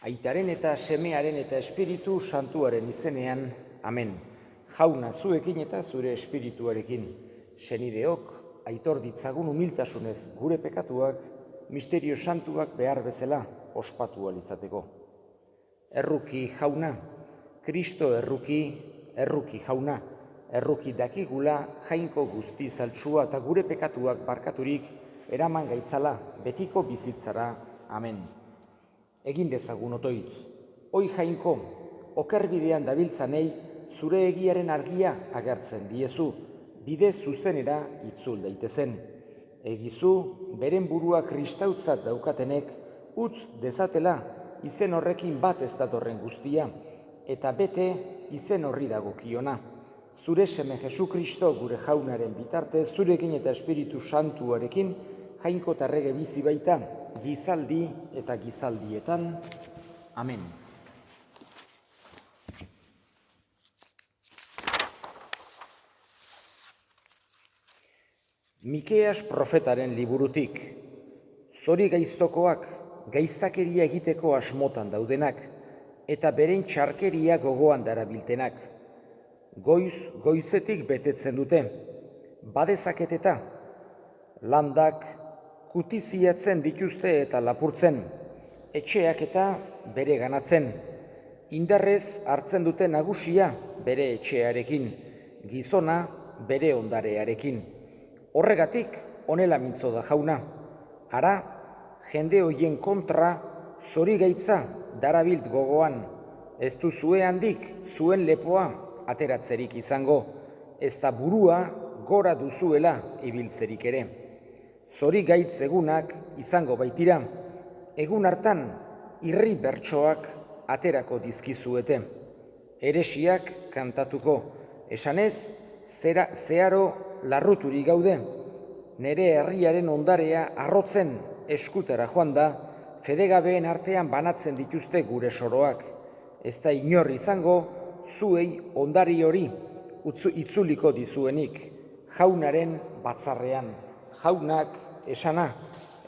Aitaren eta semearen eta espiritu santuaren izenean, amen. Jauna zuekin eta zure espirituarekin. Senideok, aitor ditzagun humiltasunez gure pekatuak, misterio santuak behar bezala ospatu ahal izateko. Erruki jauna, Kristo erruki jauna, erruki dakigula jainko guzti zaltsua eta gure pekatuak barkaturik eraman gaitzala betiko bizitzara, amen. Egin dezagun otoitz, oi jainko, okerbidean dabiltzanei zure egiaren argia agertzen diezu, bide zuzenera itzul daitezen. Egizu, beren burua kristautzat daukatenek, utz dezatela izen horrekin bat ez datorren guztia, eta bete izen horri dagokiona. Zure seme Jesu Kristo gure jaunaren bitarte, zurekin eta Espiritu Santuarekin, jainko eta errege bizi baita, gizaldi eta gizaldietan. Amen. Mikeas profetaren liburutik, zori gaiztokoak, gaiztakeria egiteko asmotan daudenak, eta beren txarkeria gogoan darabiltenak. Goizetik betetzen dute, badezaketeta, landak kutiziatzen dituzte eta lapurtzen, etxeak eta bere ganatzen, indarrez hartzen dute nagusia bere etxearekin, gizona bere ondarearekin. Horregatik, honela mintzo da jauna, ara, jende hoien kontra zori gaitza darabilt gogoan, ez du zue handik zuen lepoa ateratzerik izango, ez da burua gora duzuela ibiltzerik ere. Zori gaitz egunak izango baitira, egun hartan irri bertsoak aterako dizkizuete. Heresiak kantatuko, esanez, zeharo larruturi gaude, nere herriaren ondarea arrotzen eskutara joan da, fedegabeen artean banatzen dituzte gure soroak. Ez da inor izango, zuei ondari hori itzuliko dizuenik, jaunaren batzarrean. Jaunak esana,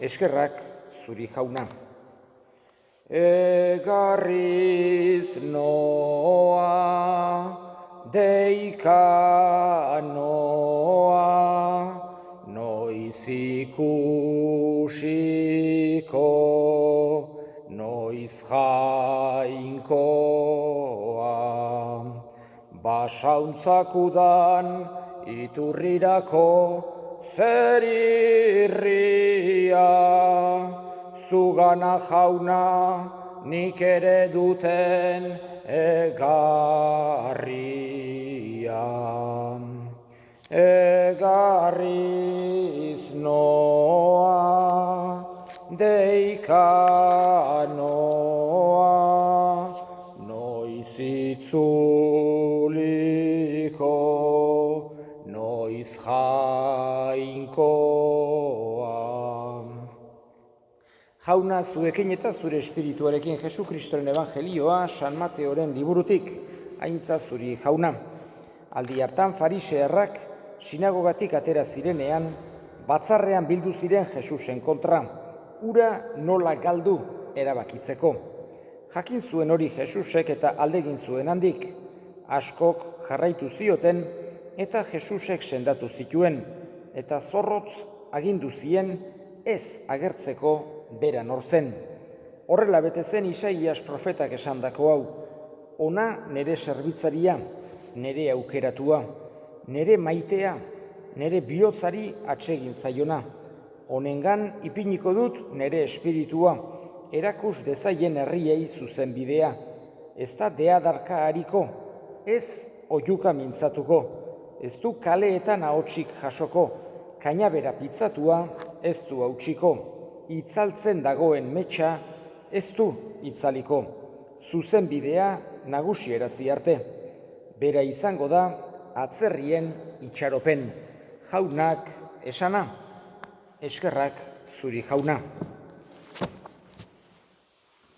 eskerrak zuri jauna. Egarriz noa, deika noa, noiz ikusiko, noiz jainkoa. Basauntzak udan iturrirako zer irria, zugana jauna nik ere duten egarria. Egarriz noa, deika noa, noiz itzuliko, noiz jainkoa. Jauna zuekin eta zure espirituarekin Jesu Kristoren evangelioa San Mateoren liburutik, aintza zuri jauna. Aldi hartan farisearrak sinagogatik atera zirenean, batzarrean bildu ziren Jesusen kontra, ura nola galdu erabakitzeko. Jakin zuen hori Jesusek eta aldegin zuen handik, askok jarraitu zioten eta Jesusek sendatu zituen, eta zorrotz agindu zien ez agertzeko bera nor zen. Horrela bete zen Isaias profetak esandako hau, ona nere zerbitzaria, nere aukeratua, nere maitea, nere bihotzari atsegin zaiona. Honengan ipiniko dut nere espiritua, erakus dezaien herriei zuzen bidea. Ez da deadarka hariko, ez oihuka mintzatuko, ez du kaleetan ahotsik jasoko, kainabera pitzatua ez du hautsiko, itzaltzen dagoen metxa ez du itzaliko, zuzen bidea nagusierazi arte. Bera izango da atzerrien itxaropen, jaunak esana, eskerrak zuri jauna.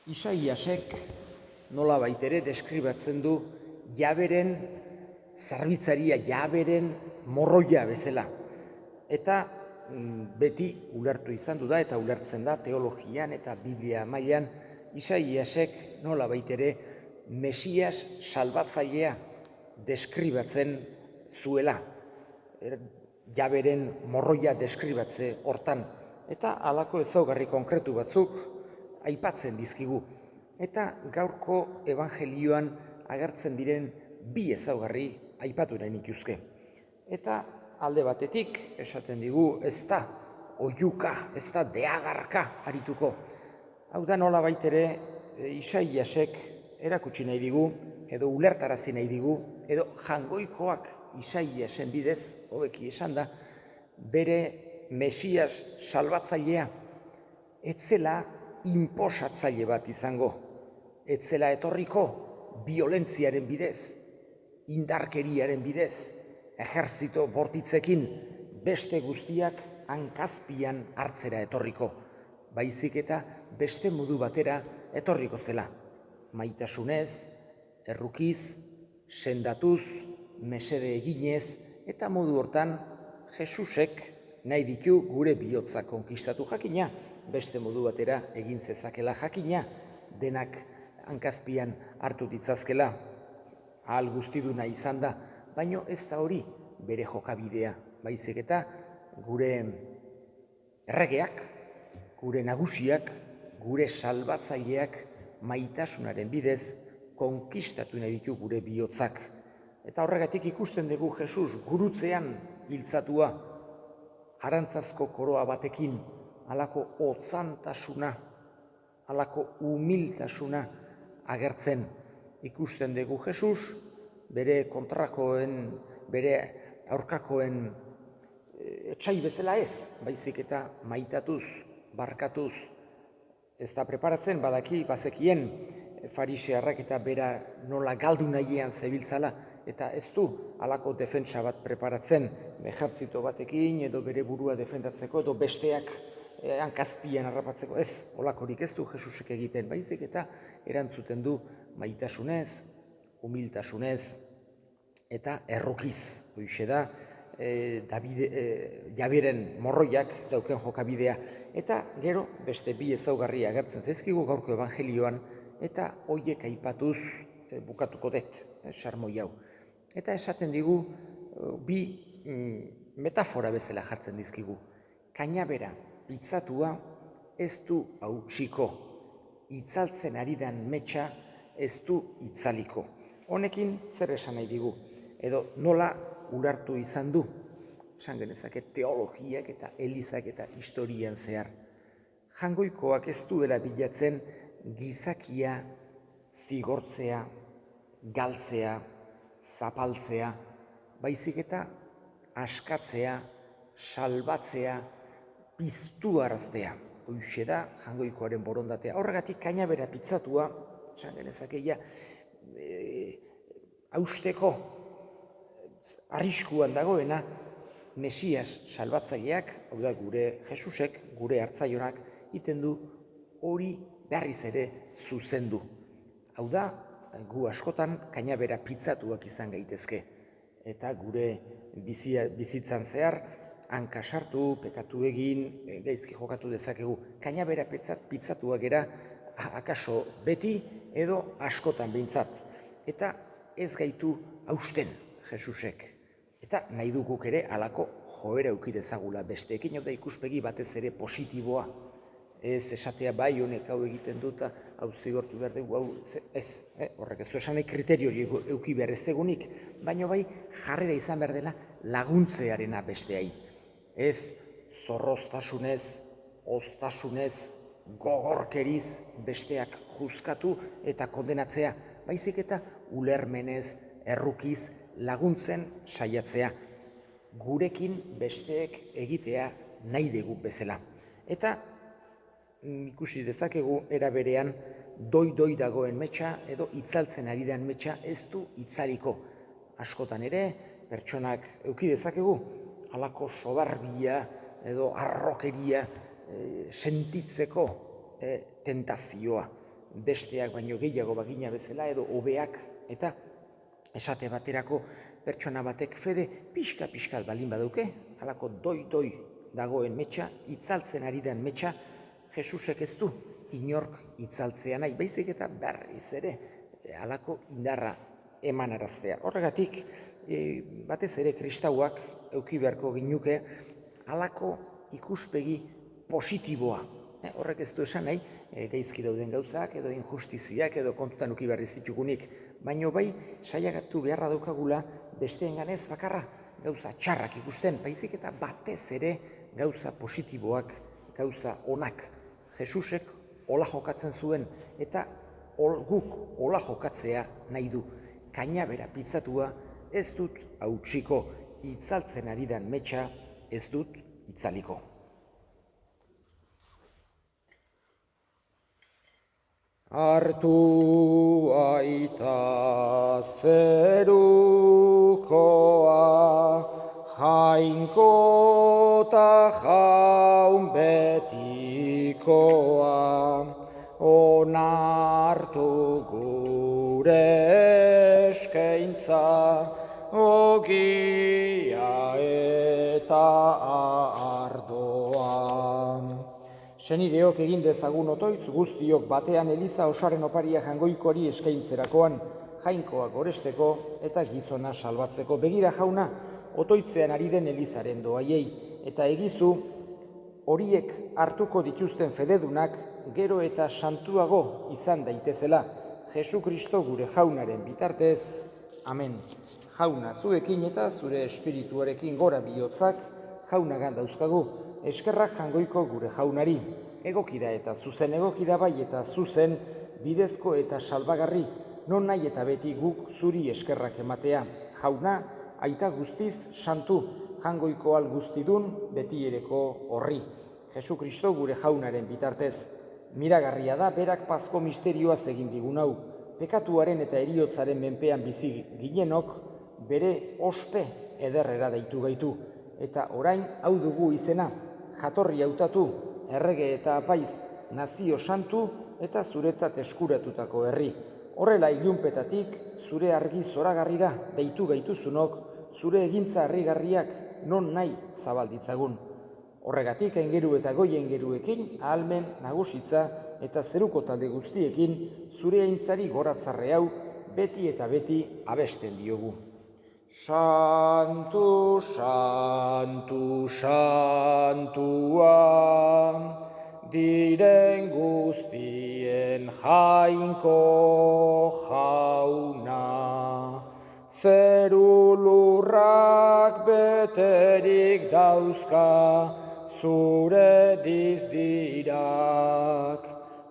Isaiasek nola baitere deskribatzen du jaberen zerbitzaria, jaberen morroia bezala. Eta beti ulertu izan du da eta ulertzen da teologian eta Biblia mailan Isaiasek nola baitere Mesias salbatzailea deskribatzen zuela, jaberen morroia deskribatze hortan, eta halako ezaugarri konkretu batzuk aipatzen dizkigu. Eta gaurko evangelioan agertzen diren bi ezaugarri aipatu nahi nituzke. Eta alde batetik esaten digu ez da oihuka, ez da deagarka arituko. Hau da nola baitere Isaiasek erakutsi nahi digu, edo ulertarazi nahi digu, edo jangoikoak Isaiasen bidez, hobeki esan da, bere Mesias salbatzailea etzela inposatzaile bat izango, etzela etorriko biolentziaren bidez, indarkeriaren bidez, ejerzito bortitzekin beste guztiak hankazpian hartzera etorriko, baizik eta beste modu batera etorriko zela. Maitasunez, errukiz, sendatuz, mesede eginez, eta modu hortan Jesusek nahi ditu gure bihotza konkistatu jakina, beste modu batera egin zezakela jakina, denak hankazpian hartu ditzazkela, ahal guztiduna izan da, baino ez da hori bere jokabidea, baizik eta gure erregeak, gure nagusiak, gure salbatzaileak maitasunaren bidez konkistatu nahi ditu gure bihotzak. Eta horregatik ikusten dugu Jesus gurutzean hiltzatua, arantzazko koroa batekin, halako otzantasuna, halako humiltasuna agertzen. Ikusten dugu Jesus bere kontrakoen, bere aurkakoen etsai bezala ez, baizik eta maitatuz, barkatuz, ez da preparatzen, badaki, bazekien farisearrak eta bera nola galdu nahian zebiltzala, eta ez du halako defentsa bat preparatzen, ejertzito batekin, edo bere burua defendatzeko, edo besteak hankazpian harrapatzeko, ez, holakorik ez du Jesusek egiten, baizik eta erantzuten du maitasunez, humiltasunez, eta errukiz, hoixe da, jaberen morroiak dauken jokabidea. Eta gero beste bi ezaugarri agertzen zaizkigu gaurko evangelioan, eta hoiek aipatuz bukatuko dut, sarmoi hau. Eta esaten digu bi metafora bezala jartzen dizkigu. Kainabera pitzatua ez du hautsiko, itzaltzen ari den metxa ez du itzaliko. Honekin zer esan nahi digu, edo nola ulertu izan du, esan genezake teologiak eta elizak eta historian zehar. Jangoikoak ez duela bilatzen gizakia zigortzea, galtzea, zapaltzea, baizik eta askatzea, salbatzea, piztuaraztea. Hoixe da jangoikoaren borondatea. Horregatik kainabera pitzatua, esan genezakeia, hausteko arriskuan dagoena Mesias salbatzaileak, hau da gure Jesusek, gure hartzaionak, iten du hori berriz ere zuzendu. Hau da, gu askotan kainabera pitzatuak izan gaitezke. Eta gure bizitzan zehar, hanka sartu, pekatu egin, gaizki jokatu dezakegu. Kainabera pitzatuak gera, akaso beti edo askotan behintzat. Eta ez gaitu hausten Jesusek. Eta nahi duguk ere halako joera eduki dezagula besteekin, hau da ikuspegi batez ere positiboa. Ez esatea bai honek hau egiten dut, hau zigortu behar dugu, hau ez, horrek ez du esan nahi kriterio eduki behar ez degunik, baina bai jarrera izan behar dela laguntzearena besteai. Ez zorroztasunez, oztasunez, gogorkeriz besteak juzkatu eta kondenatzea, baizik eta ulermenez, errukiz, laguntzen saiatzea, gurekin besteek egitea nahi dugu bezala. Eta ikusi dezakegu era berean doi dagoen metxa edo itzaltzen ari den metxa ez du itzaliko. Askotan ere pertsonak eduki dezakegu halako sobarbia edo arrokeria sentitzeko tentazioa. Besteak baino gehiago bagina bezala edo hobeak, eta esate baterako pertsona batek fede pixka balin badauke, halako doi dagoen metxa, itzaltzen ari den metxa, Jesusek ez du inork itzaltzea nahi, baizik eta berriz ere halako indarra emanaraztea. Horregatik, batez ere kristauak eduki beharko ginuke halako ikuspegi positiboa. Horrek ez du esan nahi, gaizki dauden gauzak edo injustiziak edo kontutan eduki behar ez ditugunik, baino bai saiakatu beharra daukagula besteengan ez bakarra gauza txarrak ikusten, baizik eta batez ere gauza positiboak, gauza onak. Jesusek hola jokatzen zuen eta guk hola jokatzea nahi du. Kainabera pitzatua ez dut hautsiko, itzaltzen ari den metxa ez dut itzaliko. Hartu aita zerukoa, jainko ta jaun betikoa, onartu gure eskaintza, ogia eta ardoa. Senideok egin dezagun otoitz guztiok batean Eliza osaren oparia jangoikori eskaintzerakoan, jainkoa goresteko eta gizona salbatzeko. Begira jauna, otoitzean ari den Elizaren doaiei, eta egizu horiek hartuko dituzten fededunak gero eta santuago izan daitezela, Jesu Kristo gure jaunaren bitartez. Amen. Jauna zuekin eta zure espirituarekin gora bihotzak jaunagan dauzkagu. Eskerrak jangoiko gure jaunari, egokida eta zuzen, egokida bai eta zuzen, bidezko eta salbagarri, non nahi eta beti guk zuri eskerrak ematea. Jauna, aita guztiz santu, jangoiko al guztidun betiereko horri. Jesu Kristo gure jaunaren bitartez. Miragarria da berak pazko misterioaz egin digun hau. Pekatuaren eta heriotzaren menpean bizi ginenok bere ospe ederrera deitu gaitu. Eta orain hau dugu izena, jatorri hautatu, errege eta apaiz, nazio santu eta zuretzat eskuratutako herri. Horrela ilunpetatik zure argi zoragarrira deitu gaituzunok, zure egintza harrigarriak non nahi zabalditzagun. Horregatik aingeru eta goi aingeruekin ahalmen nagusitza eta zeruko talde guztiekin zure aintzari goratzarre hau beti eta beti abesten diogu. Santu, santu, santua, diren guztien jainko jauna, zeru lurrak beterik dauzka, zure dizdirak,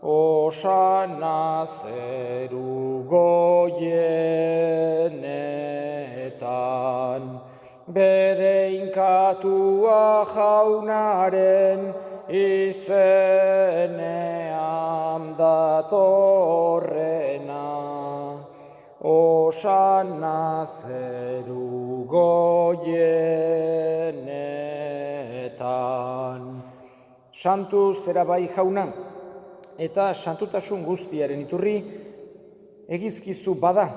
osana zeru goienetan, bedeinkatua jaunaren izenean datorrena, osana zeru goienetan. Santu zera bai jauna, eta santutasun guztiaren iturri egizkizu bada.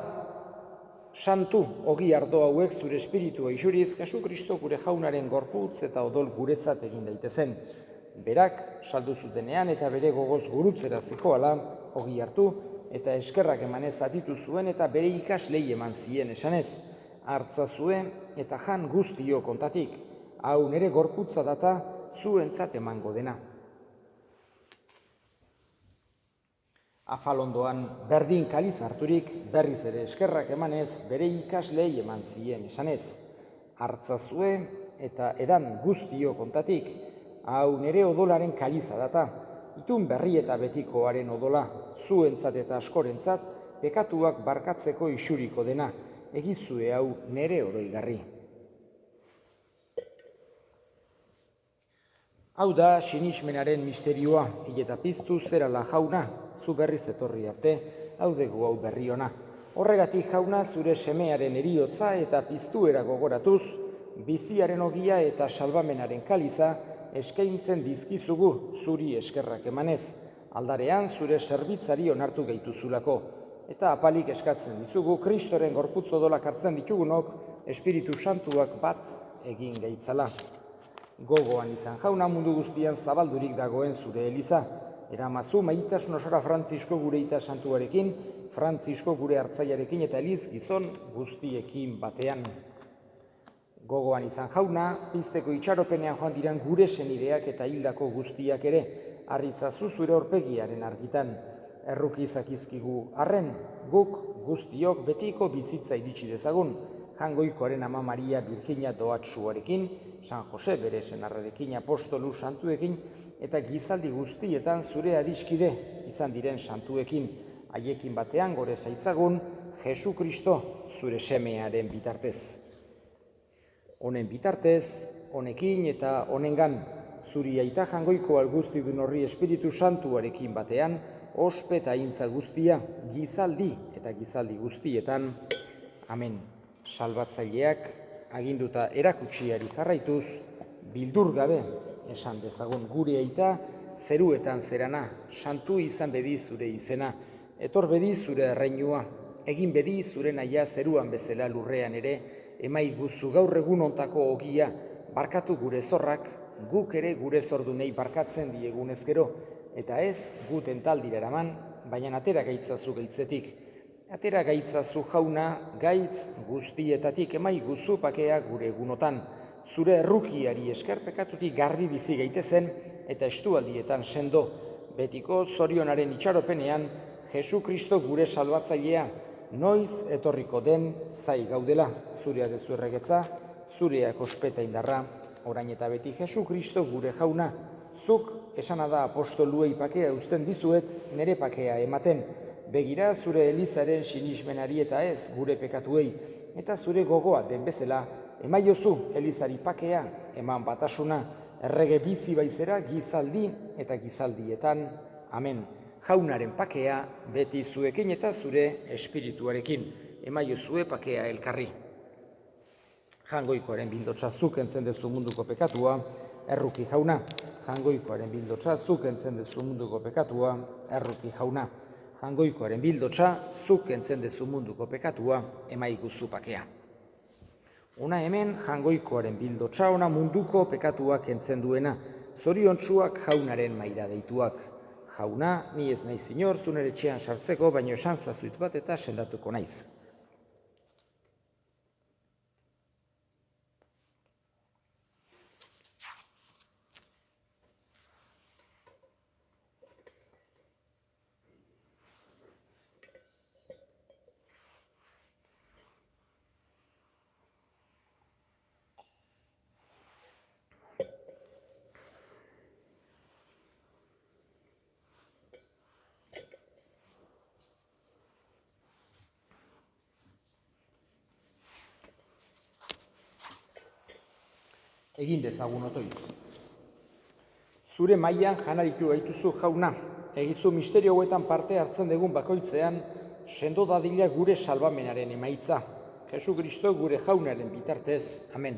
Santu ogi ardo hauek zure espiritua isuriz, Jesu Kristo gure jaunaren gorputz eta odol guretzat egin daitezen. Berak saldu zutenean eta bere gogoz gurutzera zihoala, ogi hartu eta eskerrak emanez atitu zuen eta bere ikaslei eman zien esanez. Hartzazue eta jan guztio kontatik, hau nere gorputza data zuentzat emango dena. Afalondoan berdin kaliz harturik berriz ere eskerrak emanez bere ikaslei eman zien esanez. Hartzazue eta edan guztio kontatik, hau nere odolaren kaliza data, itun berri eta betikoaren odola, zuentzat eta askorentzat, pekatuak barkatzeko isuriko dena, egizue hau nere oroigarri. Hau da sinismenaren misterioa, hileta piztu zerala jauna, zu berriz etorri arte, hau dugu hau berri ona. Horregatik jauna zure semearen heriotza eta piztuera gogoratuz, biziaren ogia eta salbamenaren kaliza eskaintzen dizkizugu zuri eskerrak emanez, aldarean zure zerbitzari onartu gaituzulako, eta apalik eskatzen dizugu Kristoren gorputz odolak hartzen ditugunok Espiritu Santuak bat egin gaitzala. Gogoan izan jauna mundu guztian zabaldurik dagoen zure eliza, eramazu maitasun osora Frantzisko gure aita santuarekin, Frantzisko gure hartzaiarekin eta Eliz gizon guztiekin batean. Gogoan izan jauna, pizteko itxaropenean joan diran gure senideak eta hildako guztiak ere, harritzazu zure aurpegiaren argitan. Erruki zakizkigu arren, guk guztiok betiko bizitza iritsi dezagun, Jangoikoaren Ama Maria Birjina doatsuarekin, San Jose bere senarrarekin, apostolu santuekin, eta gizaldi guztietan zure adiskide izan diren santuekin, haiekin batean gore zaitzagun, Jesu Kristo zure semearen bitartez. Honen bitartez, honekin eta honengan, zuri aita Jangoiko alguztidun horri Espiritu Santuarekin batean, ospe eta aintza guztia, gizaldi eta gizaldi guztietan. Amen. Salbatzaileak aginduta erakutsiari jarraituz, bildur gabe esan dezagun gure aita, zeruetan zerana, santu izan bedi zure izena, etor bedi zure erreinua, egin bedi zure naia zeruan bezala lurrean ere, emai guzu gaur egun ontako ogia, barkatu gure zorrak, guk ere gure zordunei barkatzen diegunez gero, eta ez guten taldira eraman, baina atera gaitzazu gaitzetik. Atera gaitzazu jauna, gaitz guztietatik emai guzu pakea gure egunotan, zure errukiari esker pekatutik garbi bizi gaitezen eta estualdietan sendo, betiko zorionaren itxaropenean, Jesu Kristo gure salbatzailea, noiz etorriko den zai gaudela, zurea dezu erregetza, zureak ospeta indarra, orain eta beti Jesu Kristo gure jauna, zuk esana da apostoluei pakea uzten dizuet, nere pakea ematen, begira zure Elizaren sinismenari eta ez gure pekatuei, eta zure gogoa den bezala, emaiozu Elizari pakea, eman batasuna, errege bizi baizera gizaldi eta gizaldietan. Amen. Jaunaren pakea beti zuekin eta zure espirituarekin, emaiozue pakea elkarri. Jangoikoaren bildotsa zuk entzen dezu munduko pekatua, erruki jauna. Jangoikoaren bildotsa zuk entzen dezu munduko pekatua, erruki jauna. Jangoikoaren bildotsa zuk entzen dezu munduko pekatua, emaiguzu pakea. Ona hemen Jangoikoaren bildotsa ona munduko pekatuak entzen duena, zoriontsuak jaunaren maira deituak. Jauna, ni ez naiz inor zunere etxean sartzeko, baino esan zazuitz bat eta sendatuko naiz. Egin dezagun otoitz. Zure mailan janaritu gaituzu jauna, egizu misterio hauetan parte hartzen dugun bakoitzean, sendo dadila gure salbamenaren emaitza. Jesu Kristo gure jaunaren bitartez, amen.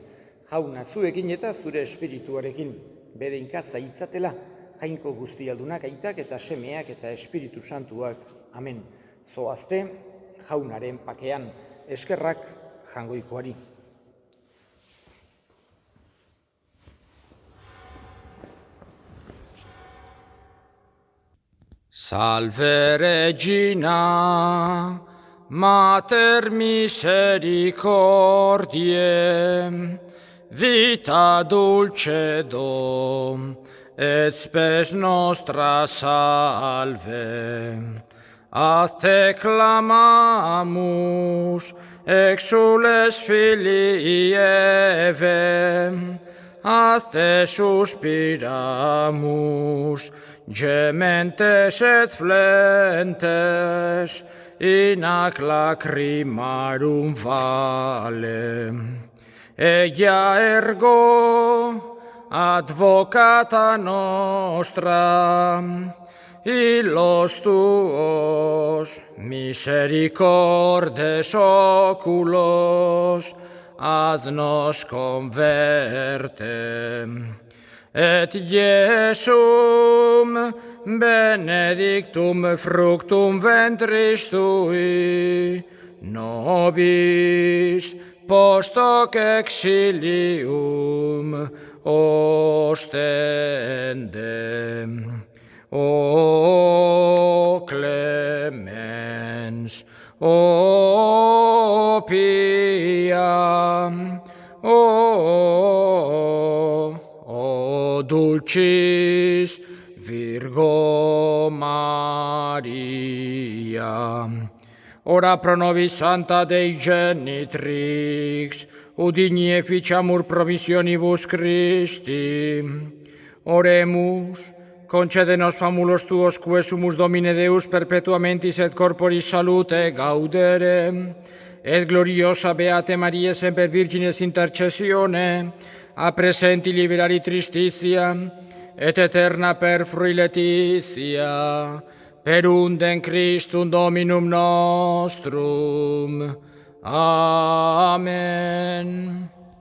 Jauna zuekin eta zure espirituarekin, bedeinka zaitzatela, jainko guztialdunak aitak eta semeak eta espiritu santuak, amen. Zoazte, jaunaren pakean, eskerrak Jangoikoari. Salve Regina, Mater misericordiae, vita dulcedo, et spes nostra salve. A te clamamus, exules filii Eve, a te suspiramus, gementes et flentes, in ac lacrimarum vale. Ella ergo, advocata nostra, illos tuos misericordes oculos, ad nos converte. Et Iesum benedictum fructum ventris tui, nobis post hoc exilium ostendem. O clemens, o pia, o dulcis Virgo Maria. Ora pro nobis Santa Dei Genitrix, udini efficiamur promissionibus Christi. Oremus, concede nos famulos tuos quae sumus Domine Deus perpetuamentis et corporis salute gaudere, et gloriosa Beate Mariae semper Virgines intercessione, a presenti liberari tristitia, et eterna per frui letitia, per undem Christum Dominum nostrum. Amen.